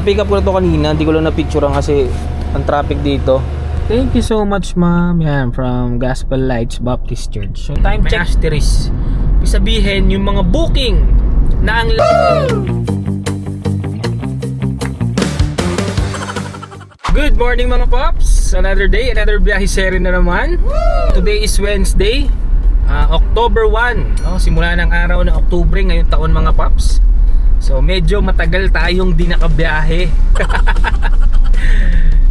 Pick up ko na to kanina, hindi ko lang na-picturean kasi ang traffic dito. Thank you so much, ma'am. Yan, from Gospel Lights Baptist Church. So time check. Asterisk. Sabihin yung mga booking na ang Good morning mga Pops. Another day, another biyahe series na naman. Today is Wednesday, October 1. Simula ng araw ng Oktubre ngayong taon mga Pops. So medyo matagal tayong di nakabiyahe.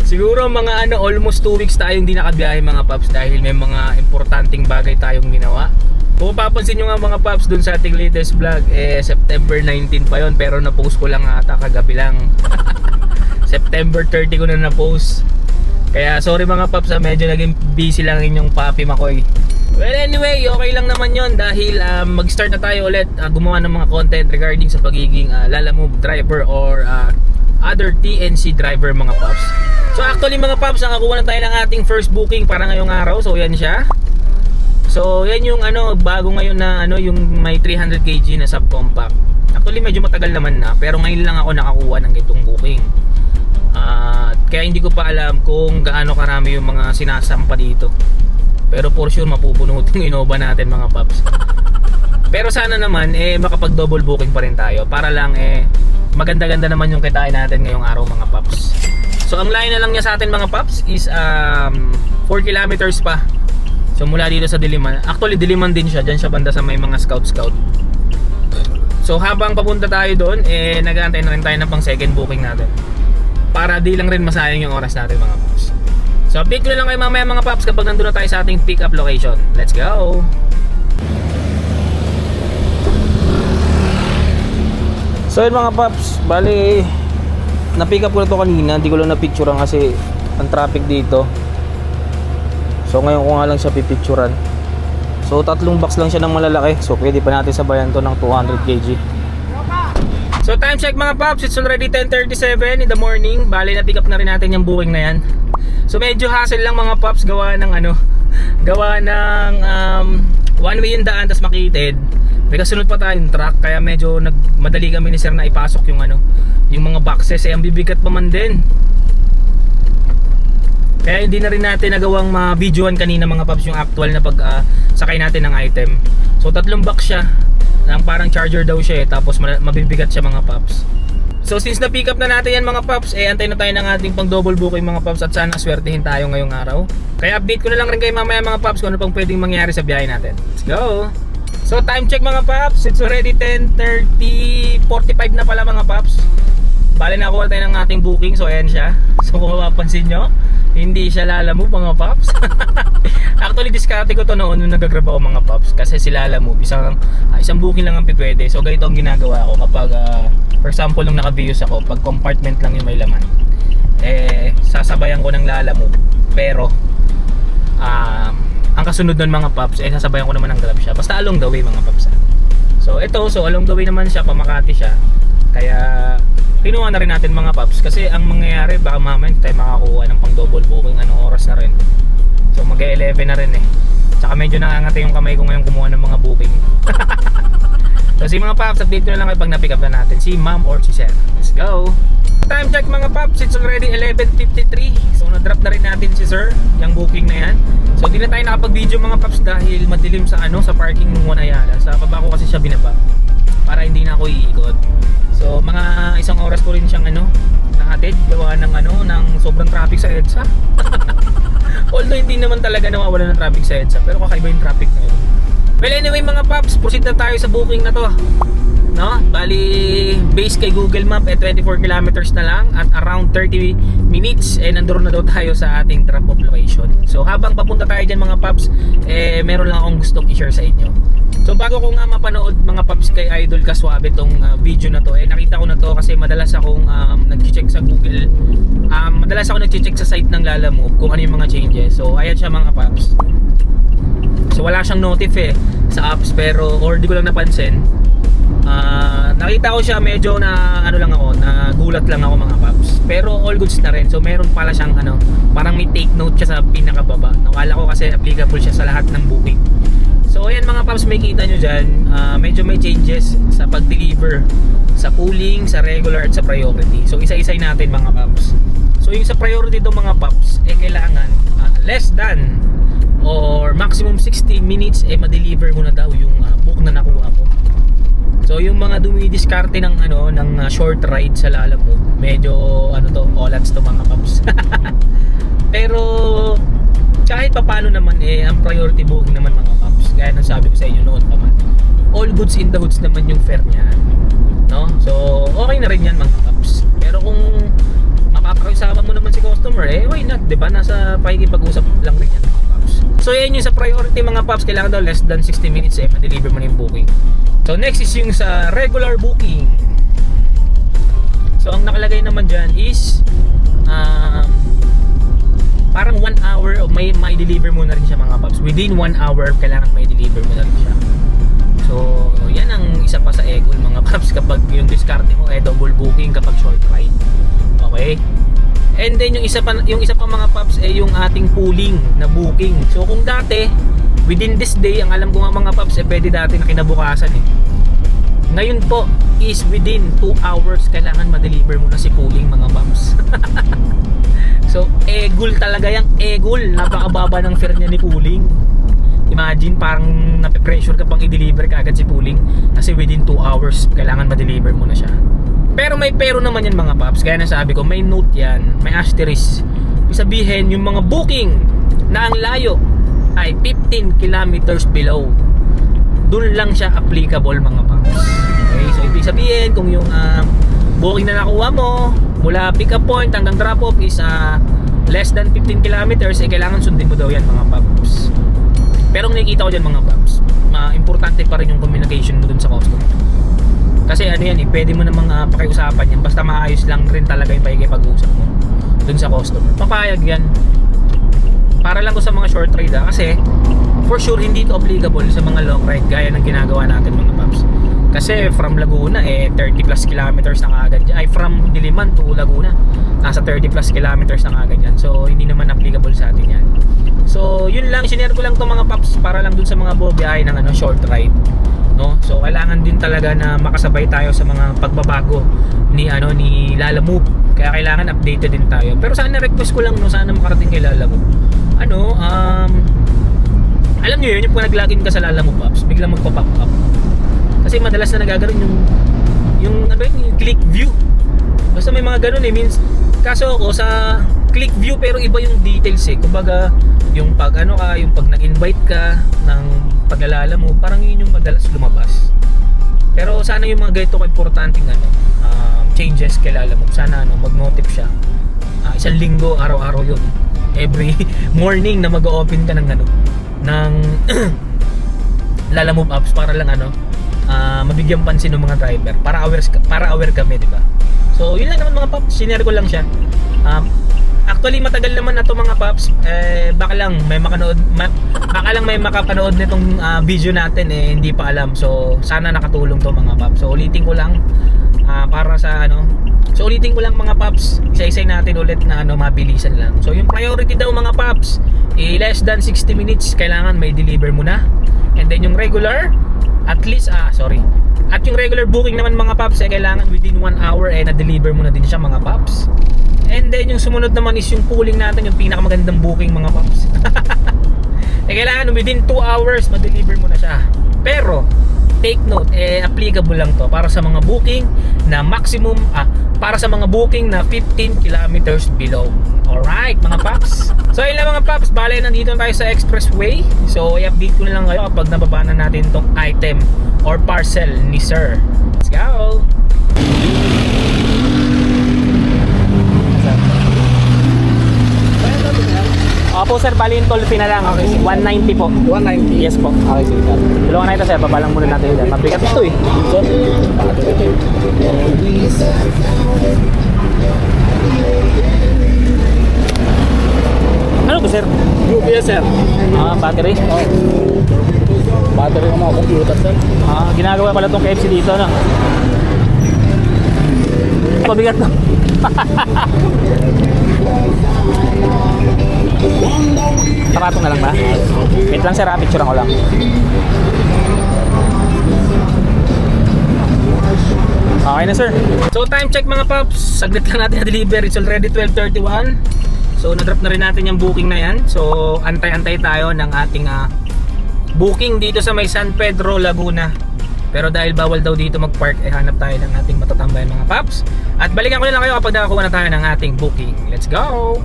Siguro mga almost 2 weeks tayong di nakabiyahe mga Pops dahil may mga importanteng bagay tayong ginawa. Kung papansin nyo nga mga Pops dun sa ating latest vlog, September 19 pa yon, pero na-post ko lang ata kagabi lang. September 30 ko na na-post. Kaya sorry mga Pops, medyo naging busy lang inyong papi Makoy. Well anyway, okay lang naman yon dahil mag-start na tayo ulit gumawa ng mga content regarding sa pagiging Lalamove driver or other TNC driver mga Pops. So actually mga Pops, nakakuha na tayo ng ating first booking para ngayong araw. So yan siya. So yan yung bago ngayon na yung may 300 kg na subcompact. Actually medyo matagal naman na, pero ngayon lang ako nakakuha ng itong booking. Kaya hindi ko pa alam kung gaano karami yung mga sinasampa dito. Pero for sure mapupuno itong Innova natin mga Pops. Pero sana naman makapag double booking pa rin tayo para lang maganda-ganda naman yung kitain natin ngayong araw mga Pops. So ang line na lang niya sa atin mga Pops is 4 kilometers pa. So mula dito sa Diliman. Actually Diliman din siya, dyan siya banda sa may mga scout. So habang papunta tayo doon, nag-aantay na rin tayo ng pang second booking natin para di lang rin masayang yung oras natin mga Pops. So update ko na lang kayo mamaya mga Pops kapag nandun na tayo sa ating pick up location. Let's go! So yun mga Pops, bali na-pick up ko na to kanina, hindi ko lang na-picturean kasi ang traffic dito. So ngayon ko nga lang siya pipicturean. So 3 box lang siya ng malalaki, so pwede pa natin sabayan to ng 200 kg. So time check mga Pops, it's already 10:37 in the morning. Bali na-pick up na rin natin yung booking na yan. So medyo hassle lang mga Pops gawa ng one way yung daan tas makitid. May kasunod pa tayong truck kaya medyo madali kami ni sir na ipasok yung yung mga boxes ang bibigat pa man din. Kaya hindi na rin natin nagawang ma-videoan kanina mga Pops yung actual na sakay natin ng item. So 3 box siya. Parang charger daw siya tapos mabibigat siya mga Pops. So since na pick up na natin yan mga Pops, antay na tayo ng ating pang double booking mga Pops at sana swertihin tayo ngayong araw. Kaya update ko na lang rin kayo mamaya mga Pops kung ano pang pwedeng mangyari sa biyahe natin. Let's go! So time check mga Pops, it's already 10:45 na pala mga Pops. Bale nakuha tayo ng ating booking, so ayan siya. So kung mapapansin nyo, hindi siya Lalamove mga Pops. Actually diskarte ko to noon nung nag-grab ako mga Pops, kasi si Lalamove isang booking lang ang pwede. So ganito ang ginagawa ko kapag for example nung naka-views ako, pag compartment lang yung may laman, sasabayan ko ng Lalamove. Pero ang kasunod nun mga Pops, sasabayan ko naman ng Grab siya. Basta along the way mga Pops. So along the way naman siya, pamakati siya. Kaya kinuha na rin natin mga Pops, kasi ang mangyayari baka mamaya tayo makakuha ng pang double booking, anong oras na rin. So mag-11 na rin Tsaka medyo nakangati yung kamay ko ngayon kumuha ng mga booking. So si mga Pops, update ko na lang kayo pag na-pick up na natin si ma'am or si sir. Let's go! Time check mga Pops, it's already 11:53. So na-drop na rin natin si sir, yung booking na yan. So di na tayo nakapag-video mga Pops dahil madilim sa parking ng Juan Ayala. Sa baba ko kasi siya binaba para hindi na ako iikot. So mga 1 oras ko rin siyang nahatid gawa ng sobrang traffic sa EDSA. Although hindi naman talaga nawawala ng traffic sa EDSA, pero kakaiba yung traffic ngayon. Well anyway mga Pops, proceed na tayo sa booking na to. Bali base kay Google Map 24 kilometers na lang at around 30 minutes nandoon na daw tayo sa ating drop-off location. So habang papunta tayo dyan mga Pops, meron lang akong gustong i-share sa inyo. So bago ko nga mapanood mga Pops kay Idol Kaswabe tong video na to, nakita ko na to kasi madalas akong nag-check sa Google, madalas ako nag-check sa site ng Lalamove kung ano yung mga changes. So ayan siya mga Pops. So wala siyang notif sa apps, pero or di ko lang napansin. Nakita ko siya, medyo na nagulat lang ako mga Pops. Pero all goods na rin. So meron pala siyang parang may take note siya sa pinakababa. Nakala ko kasi applicable siya sa lahat ng booking. So ayan mga paps, may kita nyo dyan, medyo may changes sa pag-deliver sa pooling, sa regular at sa priority. So isa-isay natin mga paps. So yung sa priority to mga paps, kailangan less than or maximum 60 minutes ma-deliver mo na daw yung book na nakuha mo. So yung mga dumidiskarte ng short ride sa Lalamove, medyo olats to mga paps. Pero kahit papaano naman ang priority booking naman mga paps, gaya ng sabi ko sa inyo noon pa man, all goods in the hoods naman yung fare niya, no? So okay na rin yan mga paps. Pero kung mapapakiusapan mo naman si customer, why not, diba? Nasa pakikipag-usap lang rin yan mga paps. So yan yung sa priority mga paps, kailangan daw less than 60 minutes ma-deliver mo na yung booking. So next is yung sa regular booking. So ang nakalagay naman dyan is parang 1 hour may deliver mo na rin siya mga paps. Within 1 hour kailangan may deliver mo na rin siya. So yan ang isa pa sa egol mga paps, kapag yung diskarte mo double booking kapag short ride. Okay? And then yung isa pa mga paps yung ating pooling na booking. So kung dati within this day, ang alam ko nga mga paps pwede dati na kinabukasan Ngayon po is within 2 hours kailangan ma-deliver mo na si pooling mga paps. So egol talaga yung egol. Napakababa ng fare niya ni pooling. Imagine parang nape-pressure ka pang i-deliver ka agad si pooling kasi within 2 hours kailangan ma-deliver mo na siya. Pero may pero naman yan mga paps. Kaya nasabi ko may note yan, may asterisk. Ibig sabihin yung mga booking na ang layo ay 15 kilometers below, dun lang siya applicable mga paps. Okay, so ibig sabihin kung yung booking na nakuha mo mula pick up point hanggang drop off is less than 15 kilometers, kailangan sundin mo daw yan mga paps. Pero ang nakikita ko dyan mga paps, importante pa rin yung communication mo dun sa customer. Kasi pwede mo namang pakiusapan yan, basta maayos lang rin talaga yung pakikipag-usap mo dun sa customer. Papayag yan. Para lang ko sa mga short ride kasi for sure hindi ito applicable sa mga long ride gaya ng ginagawa natin mga paps. Kasi from Laguna 30 plus kilometers na kaagad yan. Ay from Diliman to Laguna nasa 30 plus kilometers na kaagad yan. So hindi naman applicable sa atin yan. So yun lang, sinare ko lang to mga paps para lang dun sa mga bubiyahe ng short ride, no? So kailangan din talaga na makasabay tayo sa mga pagbabago ni Lalamove. Kaya kailangan updated din tayo. Pero sana request ko lang sana makarating kay Lalamove. Alam niyo yun, yung pag nag-login ka sa Lalamove apps, biglang magpa-pop up. Kasi madalas na nagagaroon yung click view. Basta may mga ganun means kaso ako sa click view pero iba yung details kumbaga yung pag yung pag nag-invite ka ng paglalala mo, parang yun yung madalas lumabas. Pero sana yung mga ganito importanteng changes kay Lalamove, sana mag-notif siya. Isang linggo, araw-araw yun. Every morning na mag-open ka ng Lalamove apps para lang mabigyan pansin ng mga driver, para aware kami, di ba? So yun lang naman mga paps, sinare ko lang siya. Actually matagal naman na to mga paps, baka lang may makapanood nitong video natin hindi pa alam. So sana nakatulong to mga paps. So ulitin ko lang para sa So ulitin ko lang mga paps, isa-isay natin ulit na mabilisan lang. So yung priority daw mga paps, less than 60 minutes kailangan may deliver mo na. And then yung regular, at least at yung regular booking naman mga paps kailangan within 1 hour na-deliver mo na din siya mga paps. And then yung sumunod naman is yung pooling natin, yung pinakamagandang booking mga paps. Kailangan within 2 hours ma-deliver mo na siya. Pero take note, applicable lang to para sa mga booking na maximum para sa mga booking na 15 kilometers below. Alright mga paps. So yun lang mga paps, bale nandito tayo sa expressway. So i-update ko na lang kayo kapag nababa na natin itong item or parcel ni sir. Let's go! Opo sir, bali yung toll fee na lang. Okay, 190 po. 190? Yes po. Okay, sige sir. Tulungan na ito sir, babalang muna natin yun. Mabigat ito Ano po sir? UPS sir. Battery? Battery ng mga computer sir. Ginagawa pala itong KFC dito, no? Mabigat na. Pakatong na lang ba? Wait lang sir, picture ko lang. Okay na sir. So time check mga paps, saglit lang natin na-deliver. It's already 12:31. So na-drop na rin natin yung booking na yan. So antay-antay tayo ng ating booking dito sa may San Pedro, Laguna. Pero dahil bawal daw dito mag-park, hanap tayo ng ating matatambay mga paps. At balikan ko na lang kayo kapag nakakuha na tayo ng ating booking. Let's go!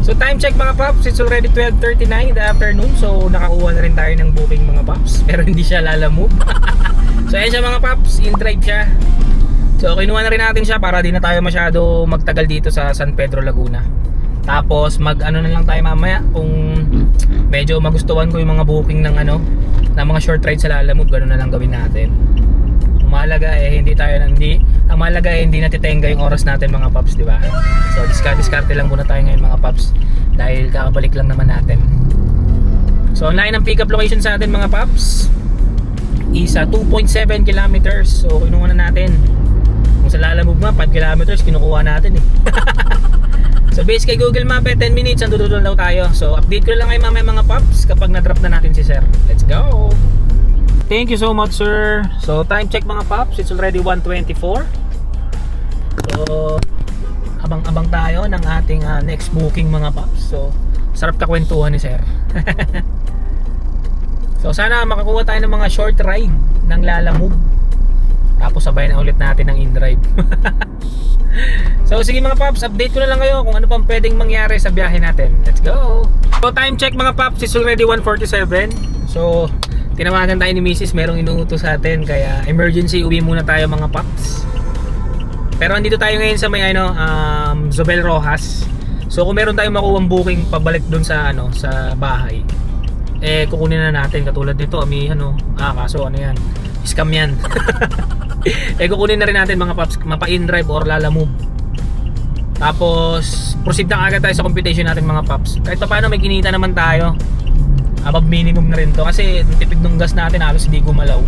So time check mga paps, it's already 12:39 in the afternoon. So nakakuha na rin tayo ng booking mga paps. Pero hindi siya lalamove. So ayan siya mga paps, in-drive siya. So kinuha na rin natin siya para di na tayo masyado magtagal dito sa San Pedro, Laguna. Tapos mag-ano na lang tayo mamaya kung medyo magustuhan ko yung mga booking ng ng mga short ride sa Lalamove, ganoon na lang gawin natin. Ang mahalaga hindi natitenga yung oras natin mga paps, di ba? So diskarte lang muna tayo ngayon mga paps dahil kakabalik lang naman natin. So online ang pick up location sa atin mga paps is 2.7 kilometers. So kinuha na natin. Kung sa Lalamove nga 5 kilometers kinukuha natin eh. So based kay Google Map 10 minutes ang dududol daw tayo. So update ko lang kayo mamaya mga paps kapag na-drop na natin si sir. Let's go! Thank you so much sir. So time check mga paps, it's already 1:24. So abang-abang tayo ng ating next booking mga paps. So sarap kakwentuhan ni sir. So sana makakuha tayo ng mga short ride ng Lalamove. Tapos sabay na ulit natin ng in-drive. So sige mga paps, update ko na lang kayo kung ano pang pwedeng mangyari sa biyahe natin. Let's go! So time check mga paps, it's already 1:47. So tinawagan tayo ni Mrs. Merong inuutos sa atin, kaya emergency uwi muna tayo mga paps. Pero andito tayo ngayon sa may Zobel Rojas. So kung meron tayong makuha booking pabalik dun sa sa bahay, kukunin na natin. Katulad nito kaso yan, scam yan. Kukunin na rin natin mga paps, mapa-in-drive or Lalamove. Tapos proceed na agad tayo sa computation natin mga paps. Kahit pa paano may kinita naman tayo. Above minimum na rin to kasi tipid ng gas natin halos hindi gumalaw.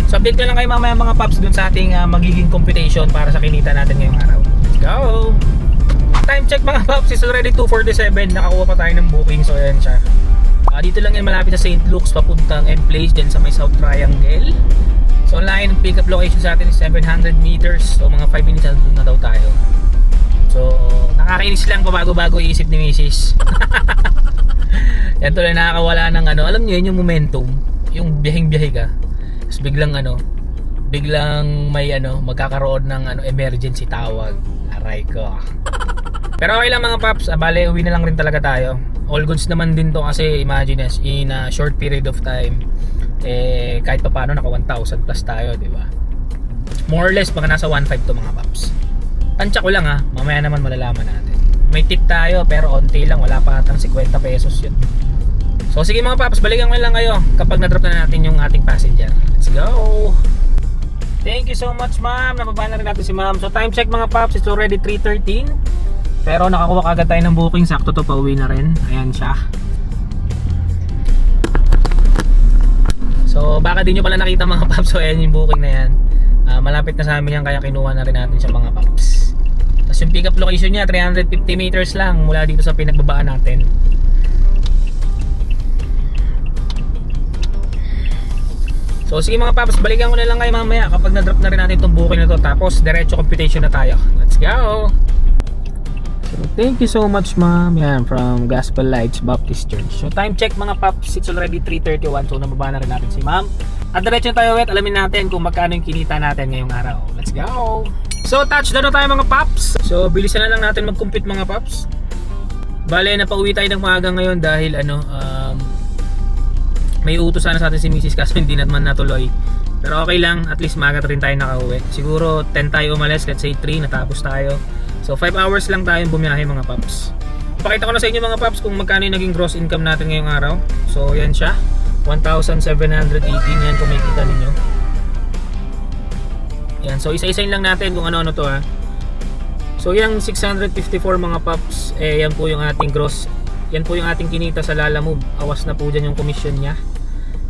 So update ko lang kayo mamaya mga paps dun sa ating magiging computation para sa kinita natin ngayong araw. Let's go! Time check mga paps, it's already 2:47. Nakakuha pa tayo ng booking. So ayan siya. Dito lang yan malapit sa St. Luke's papuntang M-Place dyan sa may South Triangle. So online ang pick up location sa atin is 700 meters. So mga 5 minutes na daw tayo. So nakakainis lang pabago-bago iisip ni Mrs. Yan tuloy nakakawala ng alam niyo yun yung momentum, yung biyaheng-biyahe ka. Tapos biglang may magkakaroon ng emergency tawag. Aray ko. Pero okay lang mga paps, bale uwi na lang rin talaga tayo. All goods naman din to kasi imagine in a short period of time kahit pa paano naka 1,000 plus tayo, di ba? More or less baka nasa 1,500 to mga paps. Tansya ko lang mamaya naman malalaman natin. May tip tayo pero onti lang, wala pa atang 50 pesos yun. So sige mga paps, balikan ko lang kayo kapag na-drop na natin yung ating passenger. Let's go! Thank you so much ma'am, nababa na rin natin si ma'am. So time check mga paps, it's already 3:13. Pero nakakuha kagad tayo ng booking, sakto to, pauwi na rin. Ayan siya. So baka di nyo pala nakita mga paps. So ayan yung booking na yan. Malapit na sa amin yan, kaya kinuha na rin natin siya mga paps. Tapos yung pick up location niya 350 meters lang mula dito sa pinagbabaan natin. So sige mga paps, balikan ko na lang kayo mamaya kapag na-drop na rin natin itong booking na to. Tapos diretso computation na tayo. Let's go! So thank you so much ma'am. Yan, from Gospel Lights Baptist Church. So time check mga paps, it's already 3:31. So nababa na rin natin si ma'am. At diretso na tayo ulit, alamin natin kung magkano yung kinita natin ngayong araw. Let's go! So touchdown na tayo mga paps. So bilisan na lang natin mag-compute mga paps. Bale napauwi tayo ng maaga ngayon dahil may utos sana sa atin si Mrs. kaso hindi naman natuloy. Pero okay lang, at least maaga rin tayo nakauwi. Siguro 10 tayo umalis, let's say 3 natapos tayo. So 5 hours lang tayong bumiyahe mga paps. Pakita ko na sa inyo mga paps kung magkano yung naging gross income natin ngayong araw. So yan siya, 1,718 yan kung makikita ninyo. Yan, so isa-isain lang natin kung ano-ano to So yung 654 mga paps, yan po yung ating gross. Yan po yung ating kinita sa Lalamove. Awas na po dyan yung commission niya.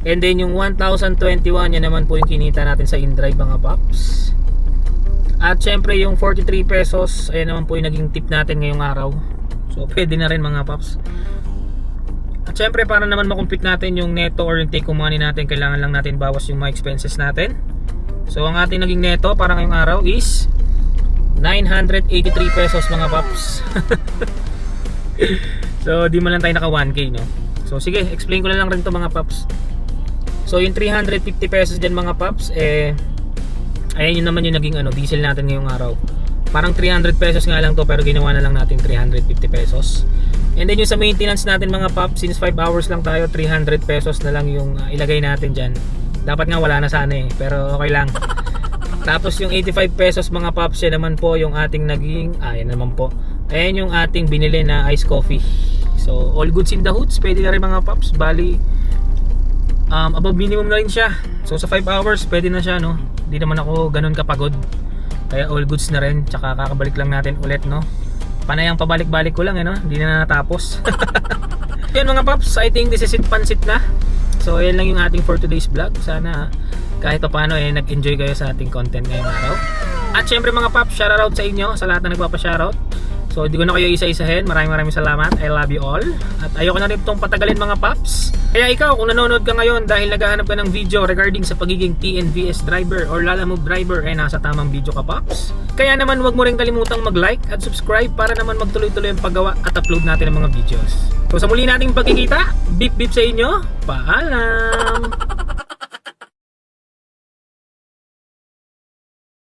And then yung 1,021, yan naman po yung kinita natin sa InDrive mga paps. At syempre yung 43 pesos, ayan naman po yung naging tip natin ngayong araw. So pwede na rin mga paps. At syempre para naman makumpit natin yung neto or yung take home money natin, kailangan lang natin bawas yung mga expenses natin. So ang ating naging neto para ngayong araw is 983 pesos mga paps. So di man lang tayo naka 1k, no? So sige, explain ko na lang rin to mga paps. So yung 350 pesos dyan mga paps, ayan yun naman yung naging diesel natin ngayong araw. Parang 300 pesos nga lang to, pero ginawa na lang natin 350 pesos. And then yung sa maintenance natin mga paps, since 5 hours lang tayo, 300 pesos na lang yung ilagay natin dyan. Dapat nga wala na sana pero okay lang. Tapos yung 85 pesos mga paps, yan naman po yung ating naging, yan naman po, ayan yung ating binili na iced coffee. So all goods in the hoods, pwede na rin mga paps. Bali above minimum na rin siya. So sa 5 hours pwede na siya, no? Hindi naman ako ganun kapagod, kaya all goods na rin. Tsaka kakabalik lang natin ulit, no? Panayang pabalik-balik ko lang, no? Hindi na natapos. Yan mga paps, I think this is it, pansit na. So yan lang yung ating for today's vlog. Sana kahit pa paano nag-enjoy kayo sa ating content ngayong araw. At syempre mga paps, shoutout sa inyo, sa lahat na nagpapa-shoutout. So hindi ko na kayo isa-isahin. Maraming salamat. I love you all. At ayoko na rin itong patagalin mga paps. Kaya ikaw, kung nanonood ka ngayon dahil naghahanap ka ng video regarding sa pagiging TNVS driver or Lalamove driver, nasa tamang video ka paps. Kaya naman huwag mo rin kalimutang mag-like at subscribe para naman magtuloy-tuloy ang paggawa at upload natin ng mga videos. So sa muli nating pagkikita, beep beep sa inyo. Paalam!